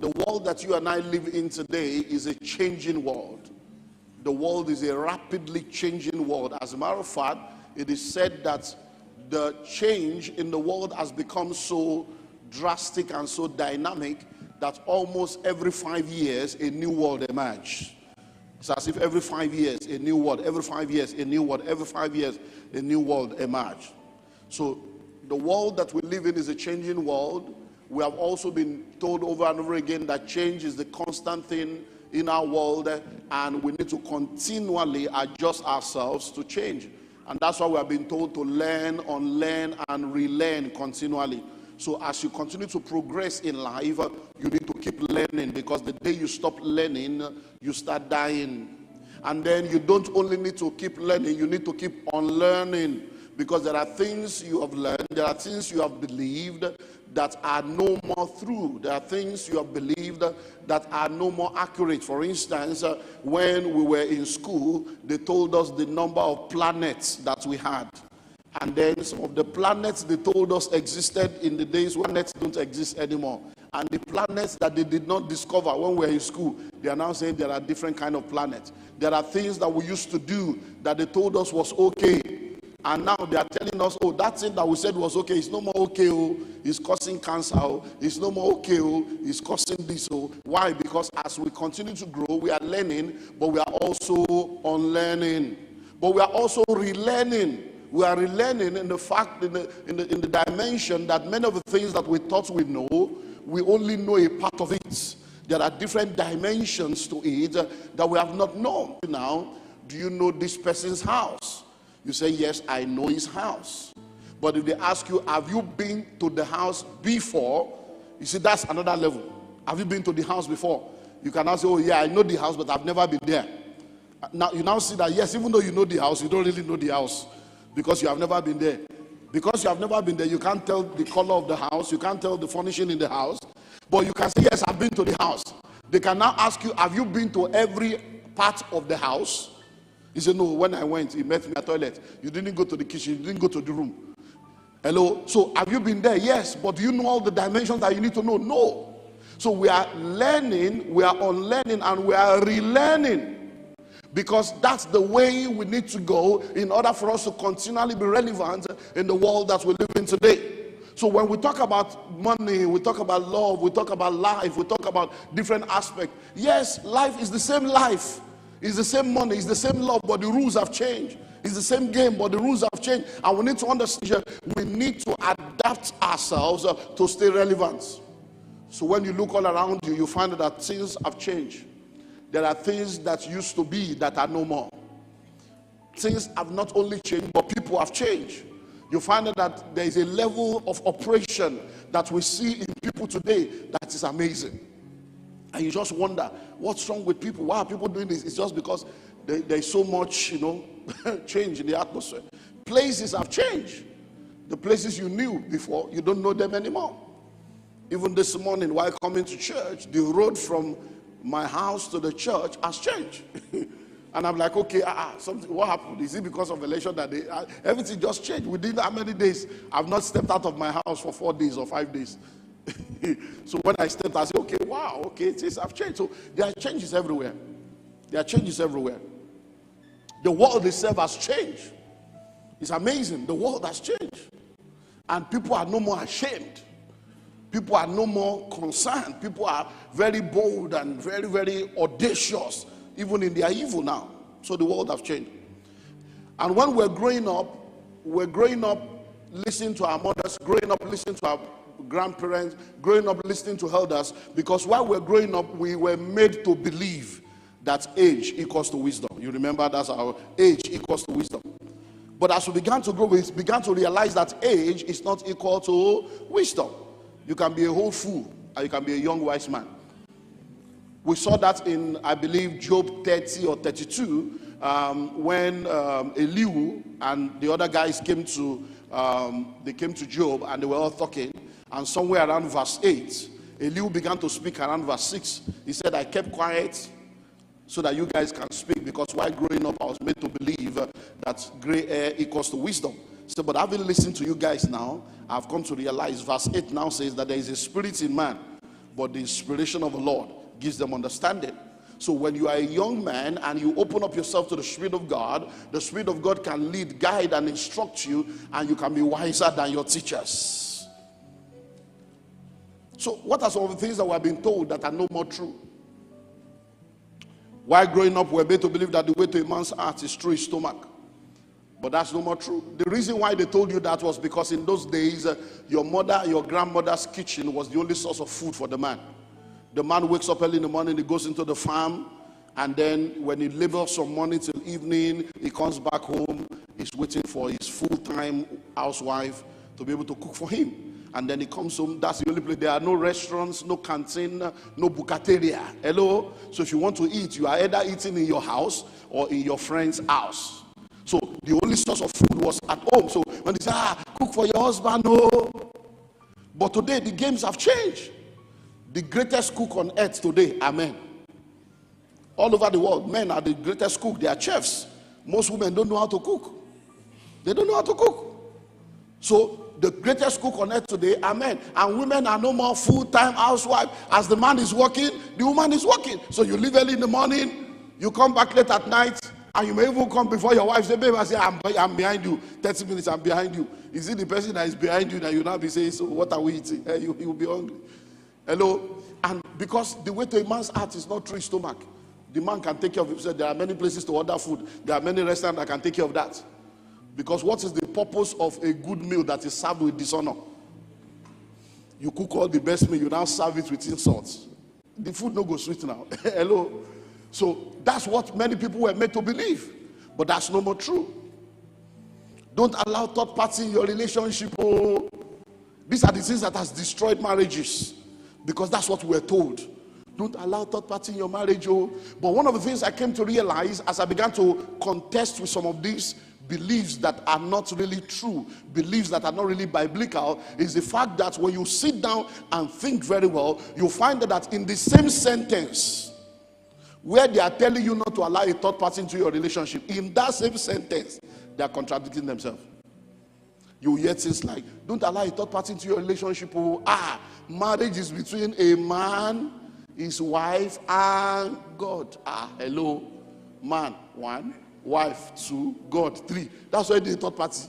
The world that you and I live in today is a changing world. The world is a rapidly changing world. As a matter of fact, it is said that the change in the world has become so drastic and so dynamic that almost every 5 years a new world emerges. It's as if every 5 years a new world, every 5 years a new world, every 5 years a new world emerges. So the world that we live in is a changing world. We have also been told over and over again that change is the constant thing in our world, and we need to continually adjust ourselves to change. And that's why we have been told to learn, unlearn, and relearn continually. So as you continue to progress in life, you need to keep learning, because the day you stop learning, you start dying. And then you don't only need to keep learning, you need to keep unlearning, because there are things you have learned, there are things you have believed that are no more true. There are things you have believed that are no more accurate. For instance, when we were in school, they told us the number of planets that we had. And then some of the planets they told us existed in the days when planets don't exist anymore. And the planets that they did not discover when we were in school, they are now saying there are different kind of planets. There are things that we used to do that they told us was okay. And now they are telling us, oh, that thing that we said was okay, it's no more okay, oh, it's causing cancer, oh, it's no more okay, oh, it's causing this, oh. Why? Because as we continue to grow, we are learning, but we are also unlearning. But we are also relearning. We are relearning in the fact, in the dimension that many of the things that we thought we know, we only know a part of it. There are different dimensions to it that we have not known. Now, do you know this person's house? You say, yes, I know his house. But if they ask you, have you been to the house before? You see, that's another level. Have you been to the house before? You can now say, oh yeah, I know the house, but I've never been there. Now you now see that, yes, even though you know the house, you don't really know the house, because you have never been there. Because you have never been there, you can't tell the color of the house, you can't tell the furnishing in the house, but you can say, yes, I've been to the house. They can now ask you, have you been to every part of the house? He said, no, when I went, he met me at the toilet. You didn't go to the kitchen, you didn't go to the room. Hello? So have you been there? Yes, but do you know all the dimensions that you need to know? No. So we are learning, we are unlearning, and we are relearning. Because that's the way we need to go in order for us to continually be relevant in the world that we live in today. So when we talk about money, we talk about love, we talk about life, we talk about different aspects. Yes, life is the same life. It's the same money, it's the same love, but the rules have changed. It's the same game, but the rules have changed. And we need to understand, we need to adapt ourselves to stay relevant. So when you look all around you, you find that things have changed. There are things that used to be that are no more. Things have not only changed, but people have changed. You find that there is a level of operation that we see in people today that is amazing. And you just wonder, what's wrong with people? Why are people doing this? It's just because there's so much, change in the atmosphere. Places have changed. The places you knew before, you don't know them anymore. Even this morning, while coming to church, the road from my house to the church has changed. And I'm like, okay, something, what happened? Is it because of election that everything just changed? Within how many days? I've not stepped out of my house for 4 days or 5 days. So when I stepped, I said, okay, wow, okay, things have changed. So there are changes everywhere. There are changes everywhere. The world itself has changed. It's amazing. The world has changed. And people are no more ashamed. People are no more concerned. People are very bold and very, very audacious, even in their evil now. So the world has changed. And when we're growing up listening to our mothers, growing up listening to our grandparents, growing up listening to elders, because while we're growing up, we were made to believe that age equals to wisdom. You remember, that's our age equals to wisdom. But as we began to grow, we began to realize that age is not equal to wisdom. You can be a whole fool, and you can be a young wise man. We saw that in, I believe, Job 30 or 32, when Elihu and the other guys came to Job, and they were all talking. And somewhere around verse 8, Elihu began to speak around verse 6. He said, I kept quiet so that you guys can speak, because while growing up, I was made to believe that gray hair equals to wisdom. So, but having listened to you guys now, I've come to realize verse 8 now says that there is a spirit in man but the inspiration of the Lord gives them understanding. So when you are a young man and you open up yourself to the Spirit of God, the Spirit of God can lead, guide, and instruct you, and you can be wiser than your teachers. So what are some of the things that we have been told that are no more true? While growing up, we were made to believe that the way to a man's heart is through his stomach. But that's no more true. The reason why they told you that was because in those days, your mother, your grandmother's kitchen was the only source of food for the man. The man wakes up early in the morning, he goes into the farm, and then when he labors from morning till evening, he comes back home, he's waiting for his full-time housewife to be able to cook for him. And then he comes home, that's the only place. There are no restaurants, no canteen, no bucateria. Hello? So if you want to eat, you are either eating in your house or in your friend's house. So the only source of food was at home. So when they say, cook for your husband, no. But today, the games have changed. The greatest cook on earth today are men. All over the world, men are the greatest cook. They are chefs. Most women don't know how to cook. They don't know how to cook. So the greatest cook on earth today are men. And women are no more full-time housewife. As the man is working, the woman is working. So you leave early in the morning, you come back late at night, and you may even come before your wife, say, babe, I say, I'm behind you. 30 minutes, I'm behind you. Is it the person that is behind you that you now be saying, so what are we eating? You'll be hungry. Hello? And because the way to a man's heart is not through his stomach. The man can take care of himself. There are many places to order food. There are many restaurants that can take care of that. Because what is the purpose of a good meal that is served with dishonor? You cook all the best meal, you now serve it with insults. The food no go sweet now. Hello? So that's what many people were made to believe. But that's no more true. Don't allow third party in your relationship. Oh. These are the things that has destroyed marriages. Because that's what we're told. Don't allow third party in your marriage. Oh. But one of the things I came to realize as I began to contest with some of these beliefs that are not really true, beliefs that are not really biblical, is the fact that when you sit down and think very well, you'll find that in the same sentence where they are telling you not to allow a third party into your relationship, in that same sentence, they are contradicting themselves. You hear things like, don't allow a third party into your relationship. Oh, marriage is between a man, his wife, and God. Hello. Man, 1. Wife, 2. God, 3. That's why the third party.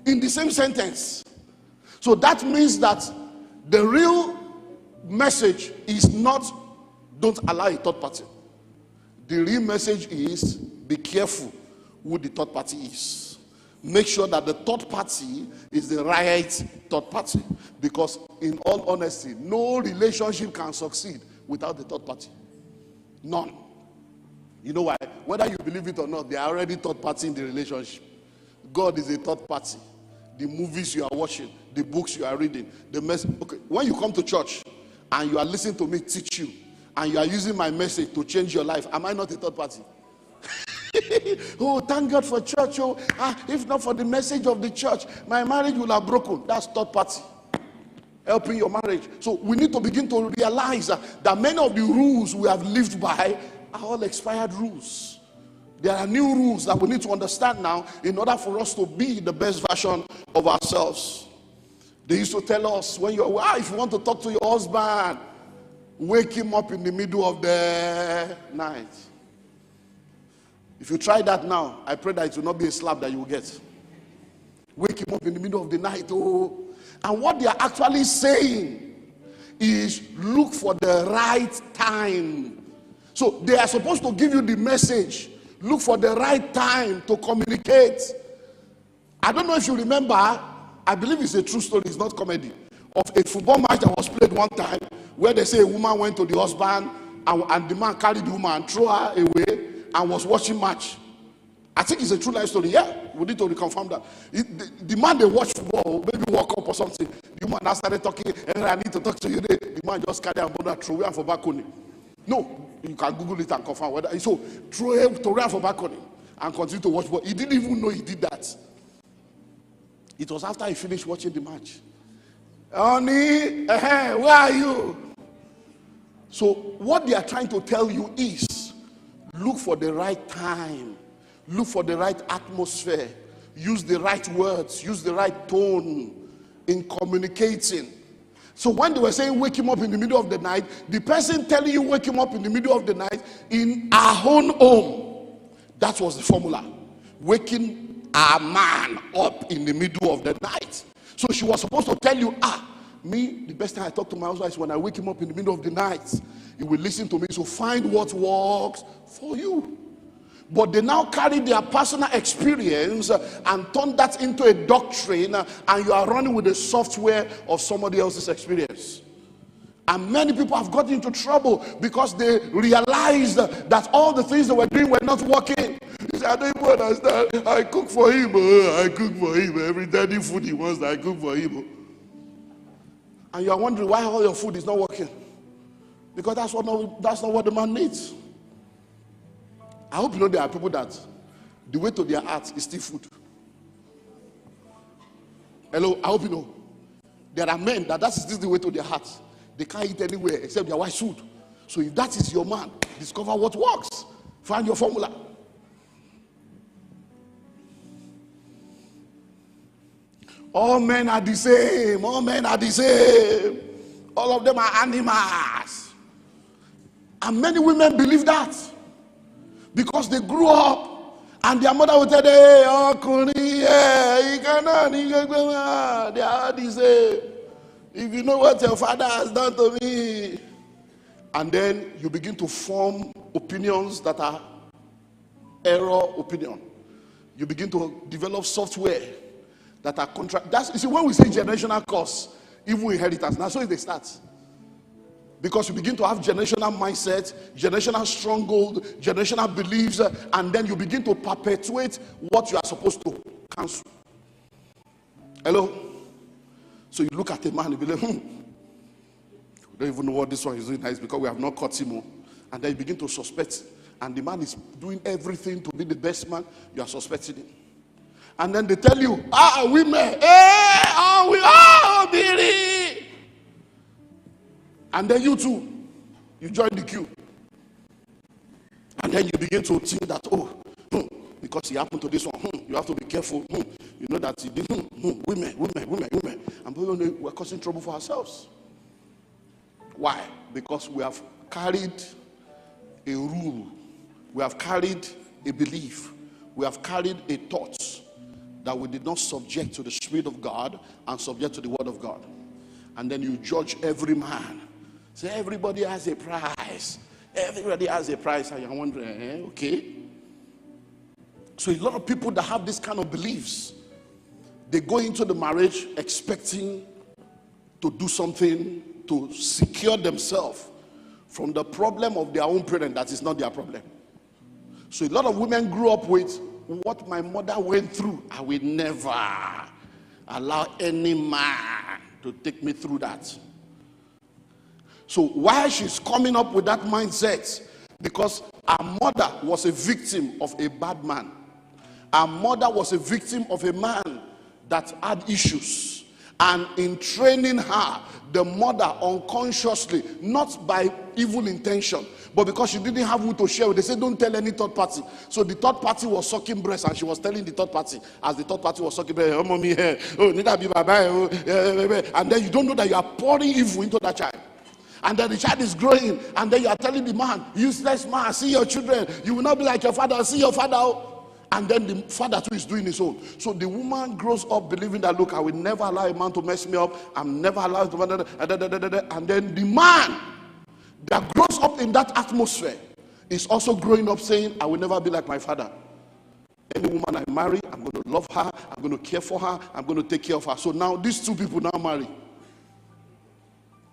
In the same sentence. So that means that the real message is not, don't allow a third party. The real message is, be careful who the third party is. Make sure that the third party is the right third party. Because in all honesty, no relationship can succeed without the third party. None. You know why? Whether you believe it or not, they are already third party in the relationship. God is a third party. The movies you are watching, the books you are reading, the message. Okay, when you come to church and you are listening to me teach you, and you are using my message to change your life, am I not a third party? Oh, thank God for church. Oh, if not for the message of the church, my marriage will have broken. That's third party helping your marriage. So we need to begin to realize that many of the rules we have lived by are all expired rules. There are new rules that we need to understand now in order for us to be the best version of ourselves. They used to tell us, when you're if you want to talk to your husband, wake him up in the middle of the night. If you try that now, I pray that it will not be a slap that you will get. Wake him up in the middle of the night. Oh. And what they are actually saying is, look for the right time. So they are supposed to give you the message. Look for the right time to communicate. I don't know if you remember, I believe it's a true story, it's not comedy, of a football match that was played one time where they say a woman went to the husband and the man carried the woman and threw her away and was watching match. I think it's a true life story. Yeah, we need to reconfirm that. The man they watched football, maybe woke up or something. The woman now started talking, and I need to talk to you. The man just carried and threw her for balcony. No, you can Google it and confirm whether. So throw him to run for balcony and continue to watch football. He didn't even know he did that. It was after he finished watching the match. Honey, where are you? So what they are trying to tell you is, look for the right time. Look for the right atmosphere. Use the right words. Use the right tone in communicating. So when they were saying wake him up in the middle of the night, the person telling you wake him up in the middle of the night in our own home, that was the formula. Waking our man up in the middle of the night. So she was supposed to tell you, me, the best time I talk to my husband is when I wake him up in the middle of the night. He will listen to me, so find what works for you. But they now carry their personal experience and turn that into a doctrine, and you are running with the software of somebody else's experience. And many people have gotten into trouble because they realized that all the things they were doing were not working. He said, I don't even understand. I cook for him. I cook for him. Every daddy food he wants, I cook for him. And you are wondering why all your food is not working. Because that's not what the man needs. I hope you know there are people that the way to their heart is still food. Hello, I hope you know. There are men that is still the way to their heart. They can't eat anywhere except their wife's food. So if that is your man, discover what works. Find your formula. All men are the same. All men are the same. All of them are animals. And many women believe that. Because they grew up and their mother would tell them, hey, they are the same. If you know what your father has done to me. And then you begin to form opinions that are error opinion. You begin to develop software that are you see, when we say generational curse, evil inheritance, now so they start. Because you begin to have generational mindset, generational stronghold, generational beliefs, and then you begin to perpetuate what you are supposed to cancel. Hello? So you look at a man and be like, we don't even know what this one is doing nice because we have not caught him. And then you begin to suspect. And the man is doing everything to be the best man. You are suspecting him. And then they tell you, women, Billy. And then you too, you join the queue. And then you begin to think that, because he happened to this one, you have to be careful. You know that he did, women. And we're causing trouble for ourselves. Why? Because we have carried a rule. We have carried a belief. We have carried a thought that we did not subject to the Spirit of God and subject to the Word of God. And then you judge every man. Say, everybody has a price. Everybody has a price. And you're wondering, okay. So a lot of people that have this kind of beliefs, they go into the marriage expecting to do something to secure themselves from the problem of their own parent that is not their problem. So a lot of women grew up with what my mother went through. I will never allow any man to take me through that. So why she's coming up with that mindset? Because her mother was a victim of a bad man. Her mother was a victim of a man that had issues. And in training her, the mother unconsciously, not by evil intention, but because she didn't have who to share with, they said don't tell any third party. So the third party was sucking breast, and she was telling the third party, as the third party was sucking breast, oh mommy, need that be bye, and then you don't know that you are pouring evil into that child. And then the child is growing, and then you are telling the man, useless man, see your children, you will not be like your father, see your father. And then the father too is doing his own. So the woman grows up believing that, look, I will never allow a man to mess me up. I'm never allowed to. And then the man that grows up in that atmosphere is also growing up saying, I will never be like my father. Any woman I marry, I'm going to love her. I'm going to care for her. I'm going to take care of her. So now these two people now marry.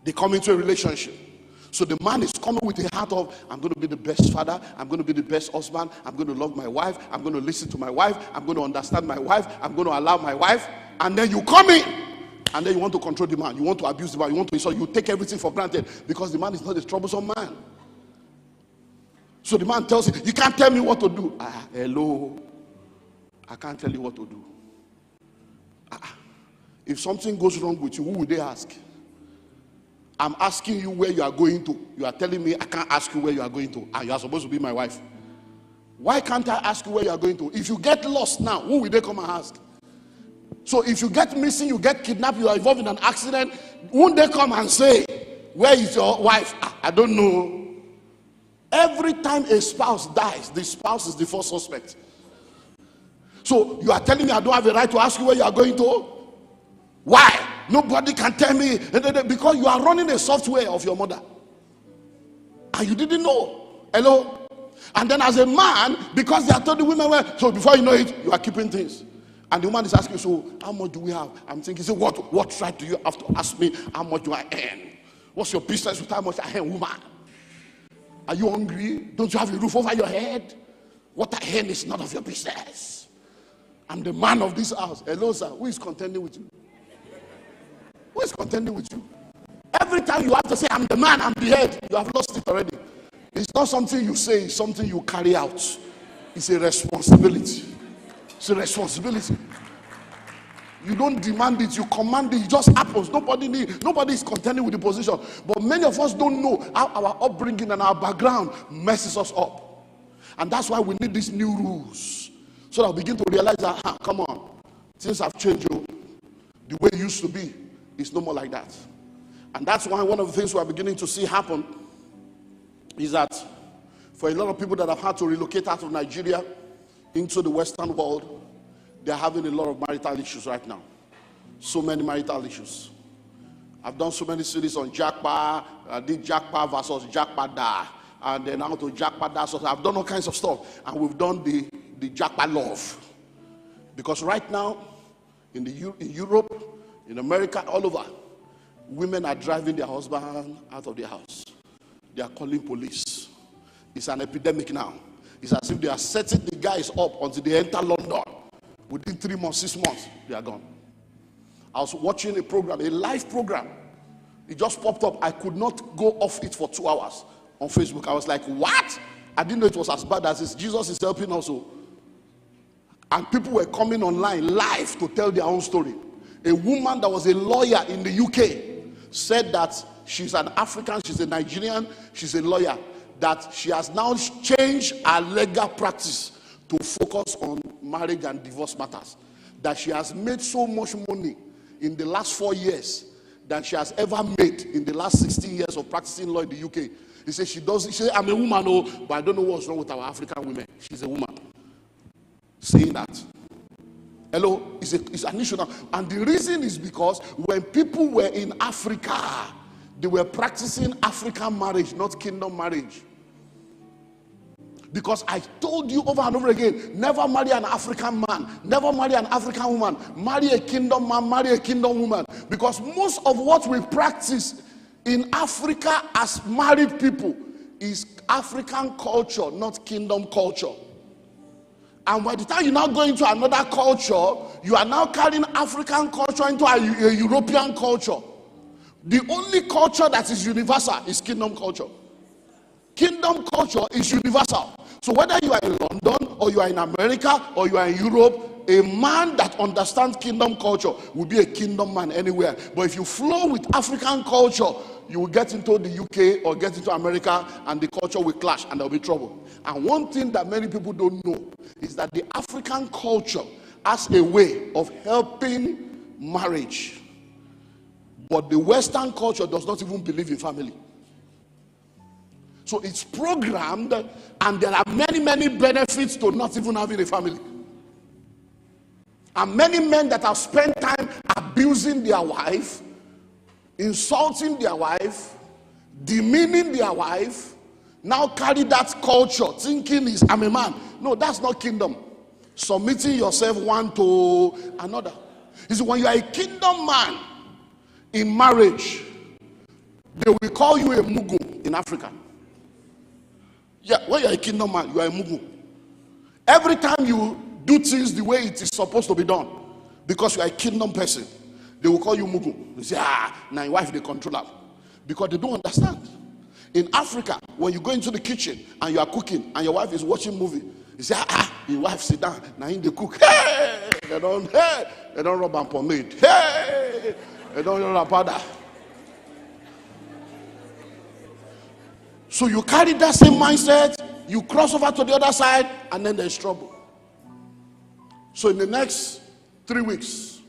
They come into a relationship. So the man is coming with a heart of, I'm going to be the best father, I'm going to be the best husband, I'm going to love my wife, I'm going to listen to my wife, I'm going to understand my wife, I'm going to allow my wife. And then you come in, and then you want to control the man, you want to abuse the man, you want to, so you take everything for granted because the man is not a troublesome man. So the man tells you, you can't tell me what to do. Hello, I can't tell you what to do. If something goes wrong with you, who would they ask? I'm asking you where you are going to. You are telling me I can't ask you where you are going to. And you are supposed to be my wife. Why can't I ask you where you are going to? If you get lost now, who will they come and ask? So if you get missing, you get kidnapped, you are involved in an accident, won't they come and say, where is your wife? I don't know. Every time a spouse dies, the spouse is the first suspect. So you are telling me I don't have a right to ask you where you are going to? Why? Nobody can tell me. Because you are running a software of your mother. And you didn't know. Hello? And then as a man, because they are told the women, well, so before you know it, you are keeping things. And the woman is asking, so how much do we have? I'm thinking, so what right do you have to ask me how much do I earn? What's your business with how much I earn, woman? Are you hungry? Don't you have a roof over your head? What I earn is none of your business. I'm the man of this house. Hello, sir. Who is contending with you? Who is contending with you? Every time you have to say, I'm the man, I'm the head, you have lost it already. It's not something you say, it's something you carry out. It's a responsibility. It's a responsibility. You don't demand it, you command it. It just happens. Nobody is contending with the position. But many of us don't know how our upbringing and our background messes us up. And that's why we need these new rules. So that we begin to realize that, come on, things have changed. The way it used to be, it's no more like that. And that's why one of the things we are beginning to see happen is that for a lot of people that have had to relocate out of Nigeria into the Western world, they're having a lot of marital issues right now. So many marital issues. I've done so many series on Jackpa. I did Jackpa versus Jackpa Da. And then out to Jackpa Da. So I've done all kinds of stuff. And we've done the Jackpa love. Because right now, in Europe, in America, all over, women are driving their husband out of their house. They are calling police. It's an epidemic now. It's as if they are setting the guys up until they enter London. Within 3 months, 6 months, they are gone. I was watching a program, a live program. It just popped up. I could not go off it for 2 hours on Facebook. I was like, what? I didn't know it was as bad as this. Jesus is helping also. And people were coming online live to tell their own story. A woman that was a lawyer in the UK said that she's an African, she's a Nigerian, she's a lawyer, that she has now changed her legal practice to focus on marriage and divorce matters. That she has made so much money in the last 4 years than she has ever made in the last 16 years of practicing law in the UK. He said she said, I'm a woman, oh, but I don't know what's wrong with our African women. She's a woman. Saying that. Hello, it's an issue now. And the reason is because when people were in Africa, they were practicing African marriage, not kingdom marriage. Because I told you over and over again, never marry an African man, never marry an African woman, marry a kingdom man, marry a kingdom woman. Because most of what we practice in Africa as married people is African culture, not kingdom culture. And by the time you now go into another culture, you are now carrying African culture into a European culture. The only culture that is universal is kingdom culture. Kingdom culture is universal. So whether you are in London or you are in America or you are in Europe, a man that understands kingdom culture will be a kingdom man anywhere. But if you flow with African culture, you will get into the UK or get into America and the culture will clash and there will be trouble. And one thing that many people don't know is that the African culture has a way of helping marriage. But the Western culture does not even believe in family. So it's programmed, and there are many, many benefits to not even having a family. And many men that have spent time abusing their wife, insulting their wife, demeaning their wife, now carry that culture, thinking is, I'm a man. No, that's not kingdom. Submitting yourself one to another. You see, when you are a kingdom man in marriage, they will call you a mugu in Africa. Yeah, when you're a kingdom man, you are a mugu. Every time you do things the way it is supposed to be done, because you are a kingdom person, they will call you mugu. They say, now your wife, they control her. Because they don't understand. In Africa, when you go into the kitchen and you are cooking and your wife is watching movie, you say, your wife sit down, now in the cook, hey, they don't rub and pomade, hey, they don't rub powder. So you carry that same mindset, you cross over to the other side, and then there's trouble. So in the next 3 weeks,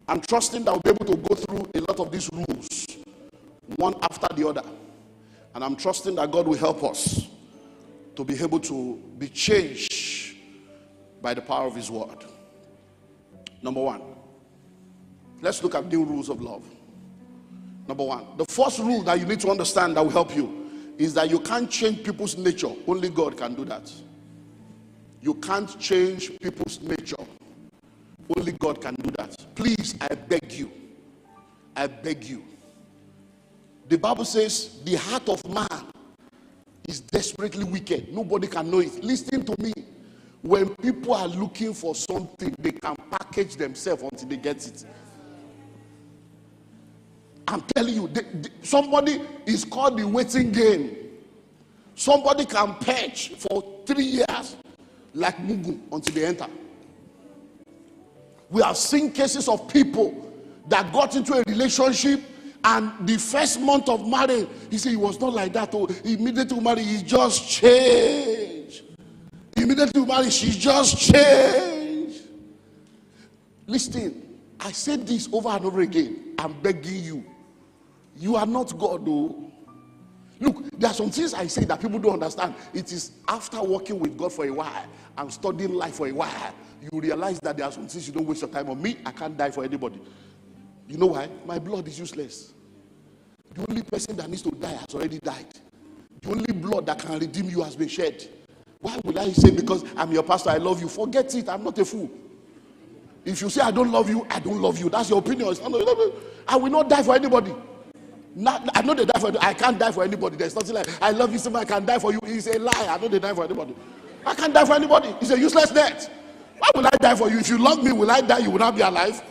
I'm trusting that we'll be able to go through a lot of these rules, one after the other. And I'm trusting that God will help us to be able to be changed by the power of his word. Number one, let's look at new rules of love. Number one, the first rule that you need to understand that will help you is that you can't change people's nature. Only God can do that. You can't change people's nature. Only God can do that. Please, I beg you. I beg you. The Bible says the heart of man is desperately wicked. Nobody can know it. Listen to me. When people are looking for something, they can package themselves until they get it. I'm telling you, somebody is called the waiting game. Somebody can perch for 3 years like Mugu until they enter. We have seen cases of people that got into a relationship, and the first month of marriage, he said he was not like that. Oh, immediately married, he just changed. Immediately married, she just changed. Listen, I said this over and over again. I'm begging you. You are not God, though. Look, there are some things I say that people don't understand. It is after working with God for a while and studying life for a while, you realize that there are some things you don't waste your time on. Me, I can't die for anybody. You know why? My blood is useless. The only person that needs to die has already died. The only blood that can redeem you has been shed. Why would I say because I'm your pastor, I love you? Forget it. I'm not a fool. If you say I don't love you, I don't love you. That's your opinion. I will not die for anybody. I know they die for. I can't die for anybody. There's nothing like I love you so much I can die for you. It's a lie. I know they die for anybody. I can't die for anybody. It's a useless death. Why will I die for you? If you love me, will I die? You will not be alive.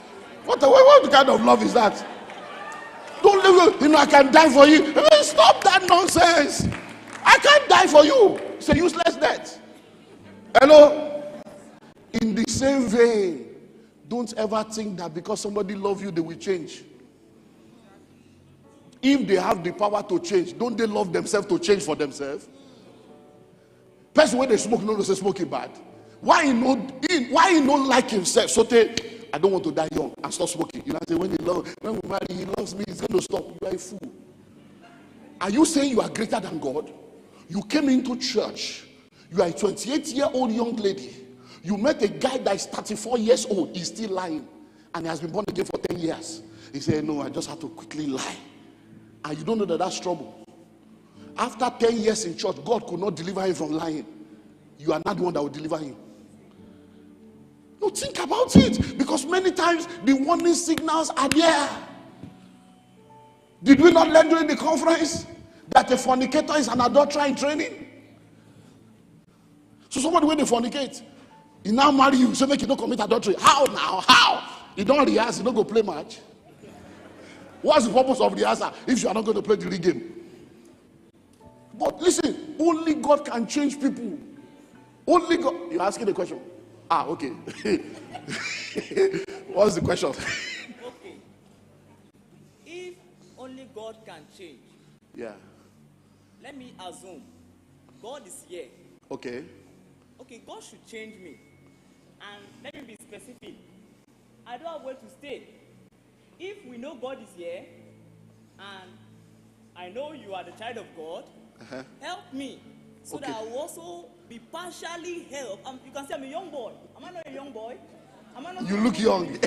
What kind of love is that? Don't live. I can die for you. Stop that nonsense. I can't die for you. It's a useless death. Hello. In the same vein, don't ever think that because somebody loves you, they will change. If they have the power to change, don't they love themselves to change for themselves? Person when they smoke, no, they say smoking bad. Why he not like himself? So I don't want to die young and stop smoking. You know, say when we marry, he loves me, he's going to stop. You are a fool. Are you saying you are greater than God? You came into church. You are a 28-year-old young lady. You met a guy that is 34 years old. He's still lying. And he has been born again for 10 years. He said, no, I just have to quickly lie. And you don't know that that's trouble. After 10 years in church, God could not deliver him from lying. You are not the one that will deliver him. No, think about it. Because many times the warning signals are there. Did we not learn during the conference that a fornicator is an adulterer in training? So somebody when they fornicate, he now marry you, so make you don't commit adultery. How now? How? You don't rehearse, you don't go play match. What's the purpose of the answer if you are not going to play the league game? But listen, only God can change people. Only God. You're asking the question. Okay. What's the question? Okay. If only God can change. Yeah. Let me assume God is here. Okay. Okay, God should change me. And let me be specific. I don't have where to stay. If we know God is here, and I know you are the child of God, help me so that I will also be partially helped. You can say I'm a young boy. Am I not a young boy? Am I not you look young.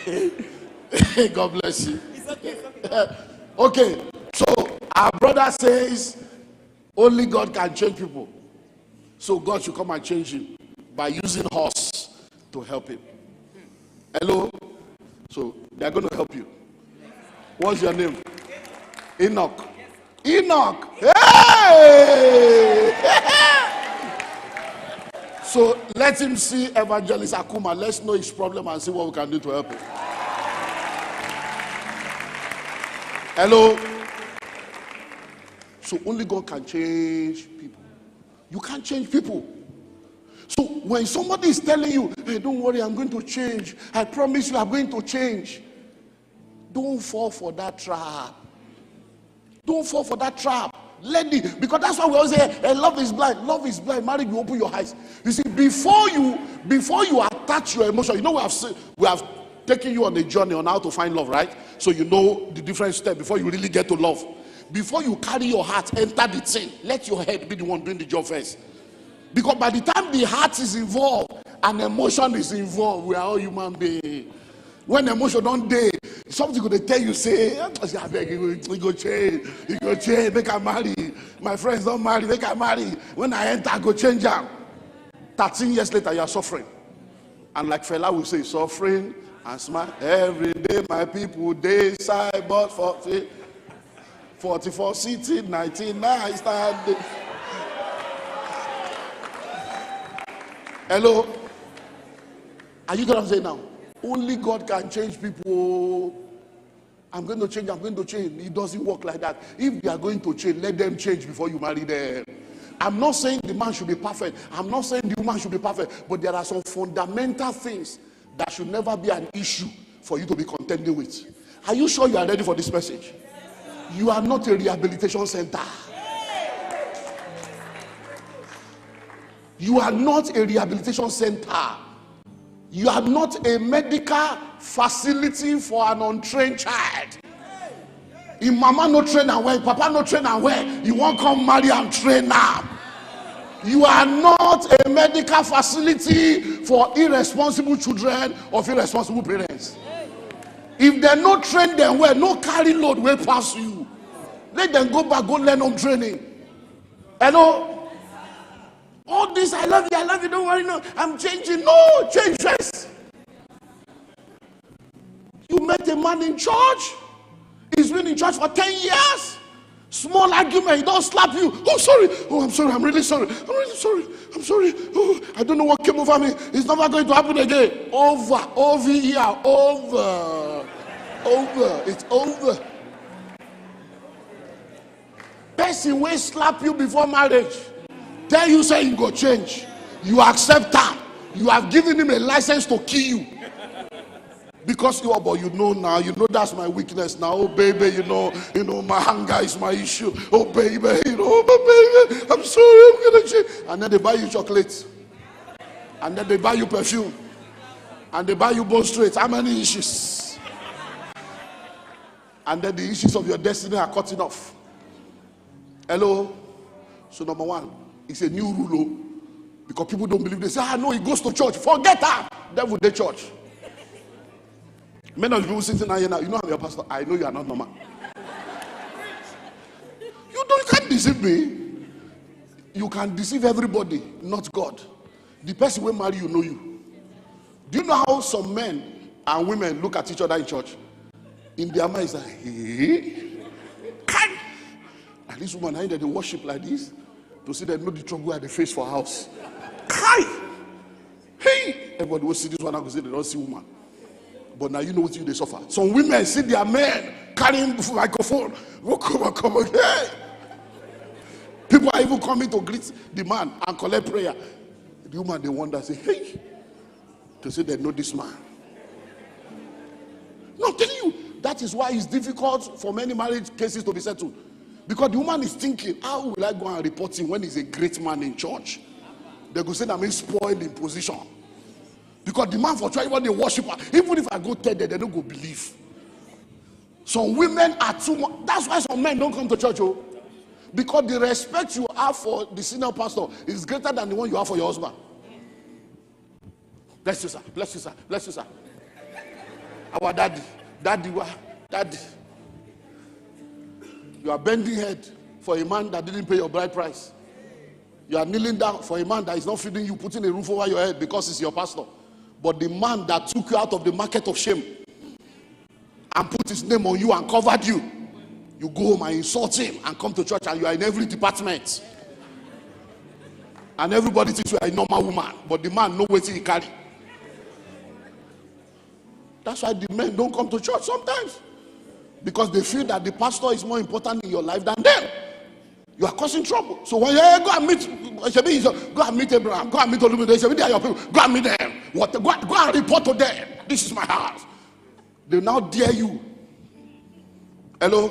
Wait. God bless you. It's okay, it's okay. Okay, so our brother says only God can change people. So God should come and change him by using horse to help him. Hello? So they're going to help you. What's your name? Enoch. Enoch. Hey! So let him see Evangelist Akuma. Let's know his problem and see what we can do to help him. Hello? So only God can change people. You can't change people. So when somebody is telling you, hey, don't worry, I'm going to change. I promise you I'm going to change. Don't fall for that trap. Don't fall for that trap. Because that's why we always say, hey, love is blind. Love is blind. Marriage, you open your eyes. You see, before you attach your emotion, you know we have taken you on a journey on how to find love, right? So you know the different steps before you really get to love. Before you carry your heart, enter the thing. Let your head be the one doing the job first. Because by the time the heart is involved and emotion is involved, we are all human beings. When emotion don't day, something going to tell you, say, I beg you go change, make I marry. My friends don't marry, make I marry. When I enter, I go change them. 13 years later, you are suffering. And like fella will say, suffering and smile. Every day, my people, they side but 44 seated, 99 standing. Hello? Are you getting what I'm saying now? Only God can change people. I'm going to change. It doesn't work like that. If they are going to change, let them change before you marry them. I'm not saying the man should be perfect. I'm not saying the woman should be perfect. But there are some fundamental things that should never be an issue for you to be contending with. Are you sure you are ready for this message? You are not a rehabilitation center. You are not a rehabilitation center. You are not a medical facility for an untrained child. If mama no train and well, papa no train and well, you won't come marry and train now. You are not a medical facility for irresponsible children of irresponsible parents. If they no train them well, no carry load will pass you. Let them go back, go learn home training. Hello? All this, I love you, don't worry, no, I'm changing. No, change first. You met a man in church. He's been in church for 10 years. Small argument, he don't slap you. Oh, sorry. Oh, I'm sorry. I'm really sorry. I'm sorry. Oh, I don't know what came over me. It's never going to happen again. Over here. It's over. Person will slap you before marriage. Tell you say you go change. You accept that. You have given him a license to kill you. Because you know now, that's my weakness now. Oh baby, you know my anger is my issue. Oh baby, I'm sorry, I'm gonna change. And then they buy you chocolates. And then they buy you perfume. And they buy you bone straight. How many issues? And then the issues of your destiny are cutting off. Hello? So number one, it's a new rule. Because people don't believe. They say, no, he goes to church. Forget that. Devil, the church. Many of you sitting here now, you know I'm your pastor. I know you are not normal. You can't deceive me. You can deceive everybody, not God. The person will marry you know you. Do you know how some men and women look at each other in church? In their minds, like, hey, can. And this woman, I they worship like this to see that know the trouble at the face for house. Kai! Hey! Everybody will see this one and go say they don't see woman. But now you know what they suffer. Some women see their men carrying microphone. Come on. Hey! People are even coming to greet the man and collect prayer. The woman, they wonder, say, hey, to say they know this man. No, I'm telling you, that is why it's difficult for many marriage cases to be settled. Because the woman is thinking, how will I go and report him when he's a great man in church? They go say that I'm spoiled in position. Because the man for trying when they worship her, even if I go tell them, they don't go believe. Some women are too much. That's why some men don't come to church. Oh. Because the respect you have for the senior pastor is greater than the one you have for your husband. Bless you, sir. Bless you, sir. Bless you, sir. Our daddy. You are bending head for a man that didn't pay your bride price. You are kneeling down for a man that is not feeding you, putting a roof over your head because he's your pastor. But the man that took you out of the market of shame and put his name on you and covered you, you go home and insult him and come to church and you are in every department. And everybody thinks you are a normal woman, but the man knows what he carry. That's why the men don't come to church sometimes. Because they feel that the pastor is more important in your life than them. You are causing trouble. So when you go and meet Abraham, go and meet Olumide, they are your people. Go and meet them. Go and report to them. This is my house. They now dare you. Hello?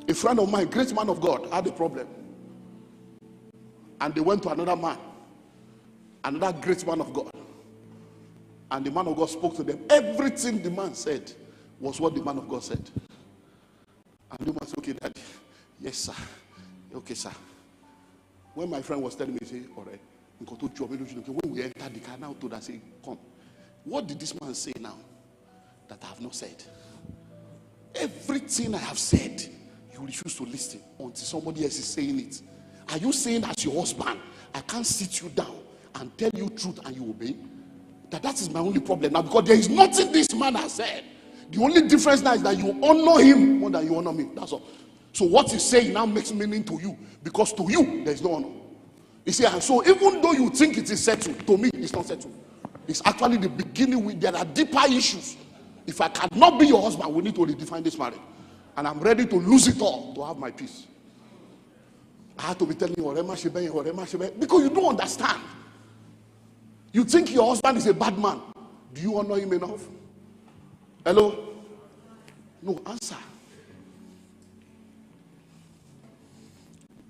A friend of mine, great man of God, had a problem. And they went to another man, another great man of God. And the man of God spoke to them. Everything the man said was what the man of God said. And the man said, okay, Daddy. Yes, sir. Okay, sir. When my friend was telling me, he said, all right, when we entered the car, now told us, say, come. What did this man say now that I have not said? Everything I have said, you refuse to listen until somebody else is saying it. Are you saying as your husband, I can't sit you down and tell you truth and you obey? That is my only problem now, because there is nothing this man has said. The only difference now is that you honor him more than you honor me. That's all. So what he's saying now makes meaning to you, because to you there is no honor. You see, and so even though you think it is settled, to me it's not settled. It's actually the beginning. There are deeper issues. If I cannot be your husband, we need to redefine this marriage. And I'm ready to lose it all to have my peace. I have to be telling you, because you don't understand. You think your husband is a bad man. Do you honor him enough? Hello? No, answer.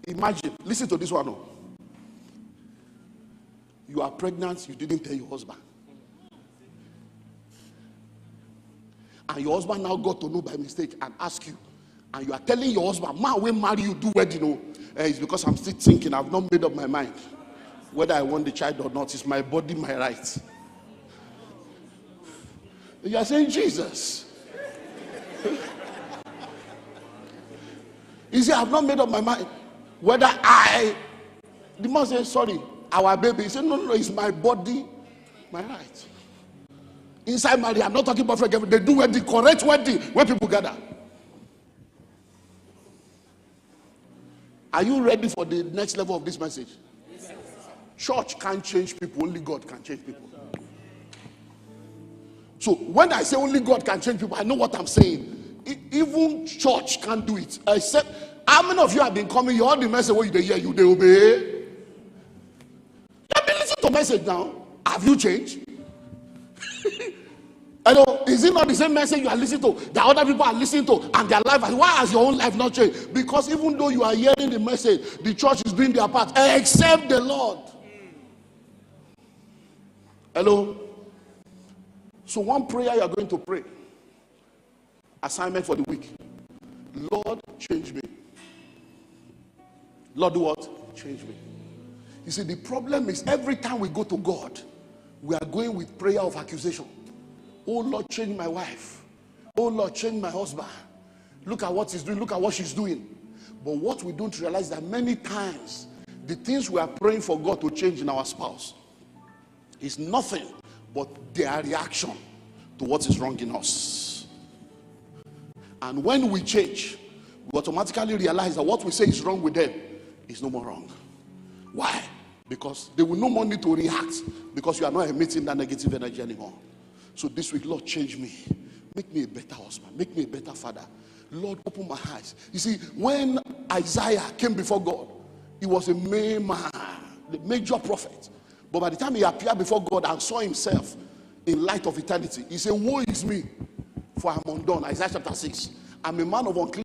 Imagine, listen to this one. No. You are pregnant, you didn't tell your husband. And your husband now got to know by mistake and ask you. And you are telling your husband, man, when marry you, do wedding. You know, it's because I'm still thinking, I've not made up my mind whether I want the child or not. It's my body, my right. You are saying, Jesus. You see, I've not made up my mind whether the man says, sorry, our baby. He said, no, it's my body, my right. Inside marriage, I'm not talking about forgiveness. They do wedding, correct wedding, where people gather. Are you ready for the next level of this message? Yes. Church can't change people, only God can change people. So when I say only God can change people, I know what I'm saying. Even church can't do it. Except, how many of you have been coming? You heard the message where you hear, you they obey. Let me listen to message now. Have you changed? Hello, is it not the same message you are listening to that other people are listening to, and their life? Why has your own life not changed? Because even though you are hearing the message, the church is doing their part, except the Lord. Hello. So one prayer you are going to pray. Assignment for the week. Lord, change me. Lord, do what? Change me. You see, the problem is every time we go to God, we are going with prayer of accusation. Oh Lord, change my wife. Oh Lord, change my husband. Look at what he's doing. Look at what she's doing. But what we don't realize is that many times the things we are praying for God to change in our spouse is nothing but their reaction to what is wrong in us. And when we change, we automatically realize that what we say is wrong with them is no more wrong. Why? Because they will no more need to react, because you are not emitting that negative energy anymore. So this week, Lord, change me. Make me a better husband. Make me a better father. Lord, open my eyes. You see, when Isaiah came before God, he was a main man, the major prophet. But by the time he appeared before God and saw himself in light of eternity, he said, woe is me, for I am undone. Isaiah chapter 6. I'm a man of unclean